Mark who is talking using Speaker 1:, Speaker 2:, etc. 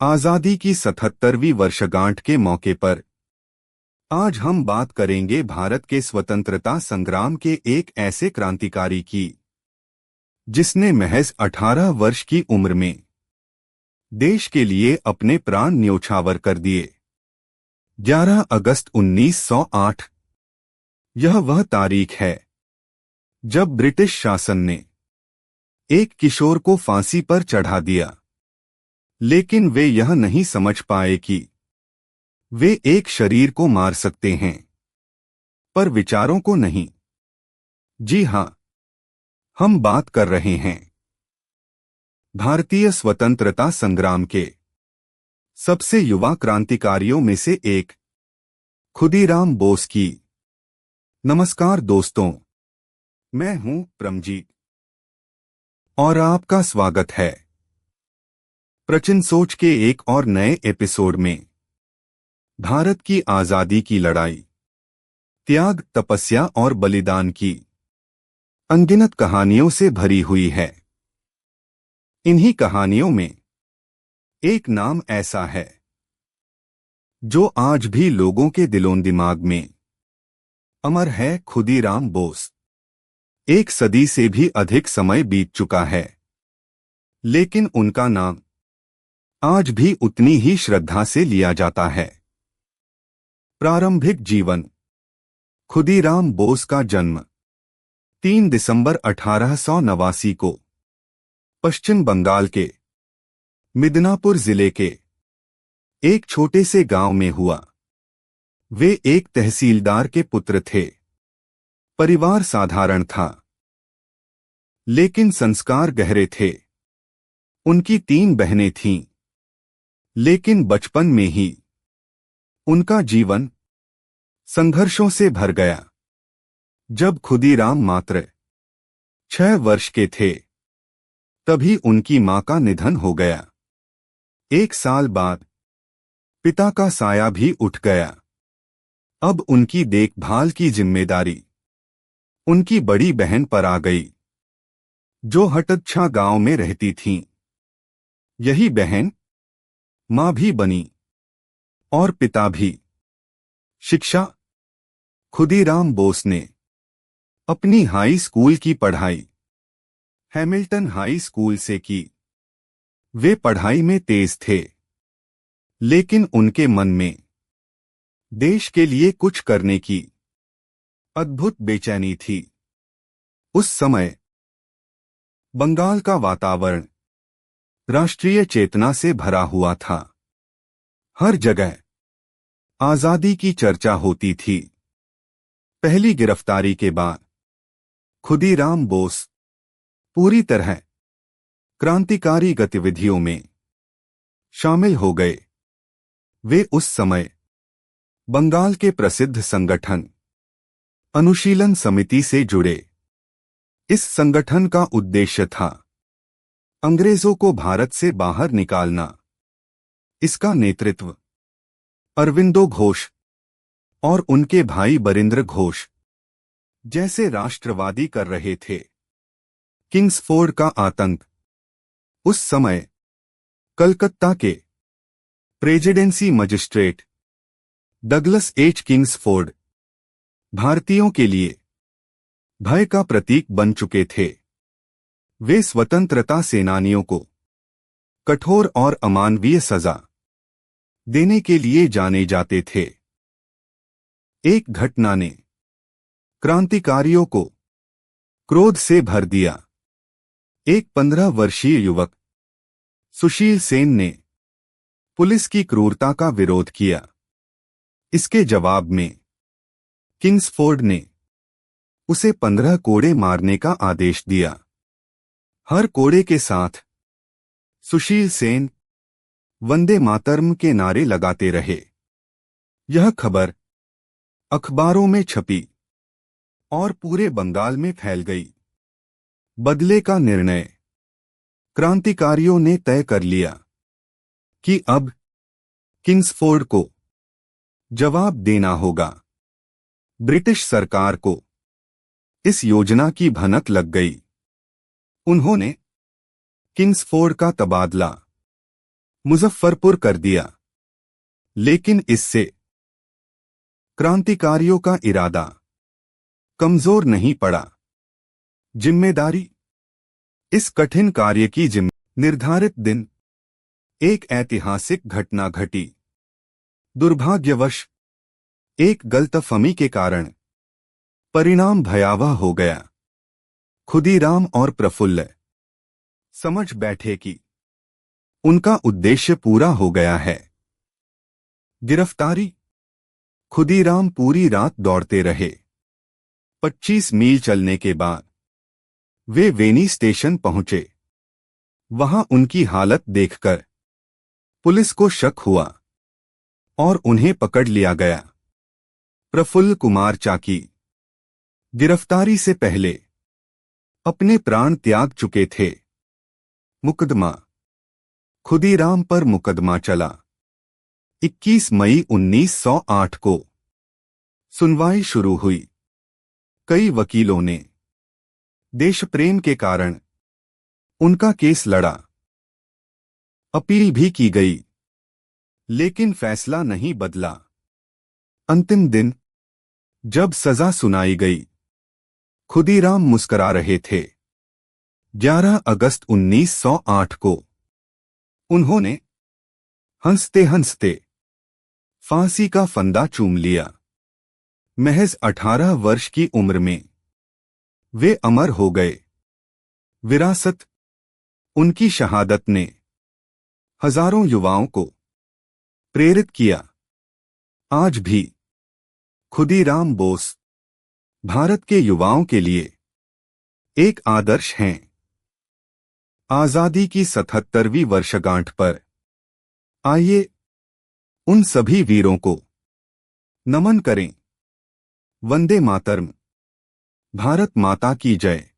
Speaker 1: आज़ादी की 77वीं वर्षगांठ के मौके पर आज हम बात करेंगे भारत के स्वतंत्रता संग्राम के एक ऐसे क्रांतिकारी की जिसने महज 18 वर्ष की उम्र में देश के लिए अपने प्राण न्योछावर कर दिए। 11 अगस्त 1908 यह वह तारीख है जब ब्रिटिश शासन ने एक किशोर को फांसी पर चढ़ा दिया, लेकिन वे यह नहीं समझ पाए कि वे एक शरीर को मार सकते हैं पर विचारों को नहीं। जी हां, हम बात कर रहे हैं भारतीय स्वतंत्रता संग्राम के सबसे युवा क्रांतिकारियों में से एक खुदीराम बोस की। नमस्कार दोस्तों, मैं हूं प्रमजीत और आपका स्वागत है प्रचीन सोच के एक और नए एपिसोड में। भारत की आजादी की लड़ाई, त्याग, तपस्या और बलिदान की अनगिनत कहानियों से भरी हुई है। इन्हीं कहानियों में एक नाम ऐसा है जो आज भी लोगों के दिलों दिमाग में अमर है, खुदीराम बोस। एक सदी से भी अधिक समय बीत चुका है, लेकिन उनका नाम आज भी उतनी ही श्रद्धा से लिया जाता है। प्रारंभिक जीवन। खुदीराम बोस का जन्म 3 दिसंबर 1889 को पश्चिम बंगाल के मिदनापुर जिले के एक छोटे से गांव में हुआ। वे एक तहसीलदार के पुत्र थे। परिवार साधारण था, लेकिन संस्कार गहरे थे। उनकी 3 बहनें थीं, लेकिन बचपन में ही उनका जीवन संघर्षों से भर गया। जब खुदीराम मात्र 6 वर्ष के थे, तभी उनकी मां का निधन हो गया। 1 साल बाद पिता का साया भी उठ गया। अब उनकी देखभाल की जिम्मेदारी उनकी बड़ी बहन पर आ गई, जो हटच्छा गांव में रहती थीं। यही बहन मां भी बनी और पिता भी। शिक्षा। खुदीराम बोस ने अपनी हाई स्कूल की पढ़ाई हैमिल्टन हाई स्कूल से की। वे पढ़ाई में तेज थे, लेकिन उनके मन में देश के लिए कुछ करने की अद्भुत बेचैनी थी। उस समय बंगाल का वातावरण राष्ट्रीय चेतना से भरा हुआ था। हर जगह आजादी की चर्चा होती थी। पहली गिरफ्तारी के बाद खुदीराम बोस पूरी तरह क्रांतिकारी गतिविधियों में शामिल हो गए। वे उस समय बंगाल के प्रसिद्ध संगठन अनुशीलन समिति से जुड़े। इस संगठन का उद्देश्य था अंग्रेजों को भारत से बाहर निकालना। इसका नेतृत्व अरविंदो घोष और उनके भाई बरिंद्र घोष जैसे राष्ट्रवादी कर रहे थे। किंग्सफोर्ड का आतंक। उस समय कलकत्ता के presidency magistrate Douglas H Kingsford भारतीयों के लिए भय का प्रतीक बन चुके थे। वे स्वतंत्रता सेनानियों को कठोर और अमानवीय सजा देने के लिए जाने जाते थे। एक घटना ने क्रांतिकारियों को क्रोध से भर दिया। एक 15 वर्षीय युवक सुशील सेन ने पुलिस की क्रूरता का विरोध किया। इसके जवाब में किंग्सफोर्ड ने उसे 15 कोड़े मारने का आदेश दिया। हर कोड़े के साथ सुशील सेन वंदे मातरम के नारे लगाते रहे। यह खबर अखबारों में छपी और पूरे बंगाल में फैल गई। बदले का निर्णय क्रांतिकारियों ने तय कर लिया कि अब किंग्सफोर्ड को जवाब देना होगा। ब्रिटिश सरकार को इस योजना की भनक लग गई। उन्होंने किंग्सफोर्ड का तबादला मुजफ्फरपुर कर दिया। लेकिन इससे क्रांतिकारियों का इरादा कमजोर नहीं पड़ा। जिम्मेदारी। इस कठिन कार्य की निर्धारित दिन एक ऐतिहासिक घटना घटी। दुर्भाग्यवश एक गलतफहमी के कारण परिणाम भयावह हो गया। खुदीराम और प्रफुल्ल समझ बैठे कि उनका उद्देश्य पूरा हो गया है। गिरफ्तारी। खुदीराम पूरी रात दौड़ते रहे। 25 मील चलने के बाद वे वेनी स्टेशन पहुंचे। वहां उनकी हालत देखकर पुलिस को शक हुआ और उन्हें पकड़ लिया गया। प्रफुल्ल कुमार चाकी गिरफ्तारी से पहले अपने प्राण त्याग चुके थे। मुकदमा। खुदीराम पर मुकदमा चला। 21 मई 1908 को सुनवाई शुरू हुई। कई वकीलों ने देशप्रेम के कारण उनका केस लड़ा। अपील भी की गई, लेकिन फैसला नहीं बदला। अंतिम दिन जब सजा सुनाई गई, खुदीराम मुस्कुरा रहे थे। 11 अगस्त 1908 को उन्होंने हंसते हंसते फांसी का फंदा चूम लिया। महज 18 वर्ष की उम्र में वे अमर हो गए। विरासत। उनकी शहादत ने हजारों युवाओं को प्रेरित किया। आज भी खुदीराम बोस भारत के युवाओं के लिए एक आदर्श हैं। आजादी की 77वीं वर्षगांठ पर आइए उन सभी वीरों को नमन करें। वंदे मातरम। भारत माता की जय।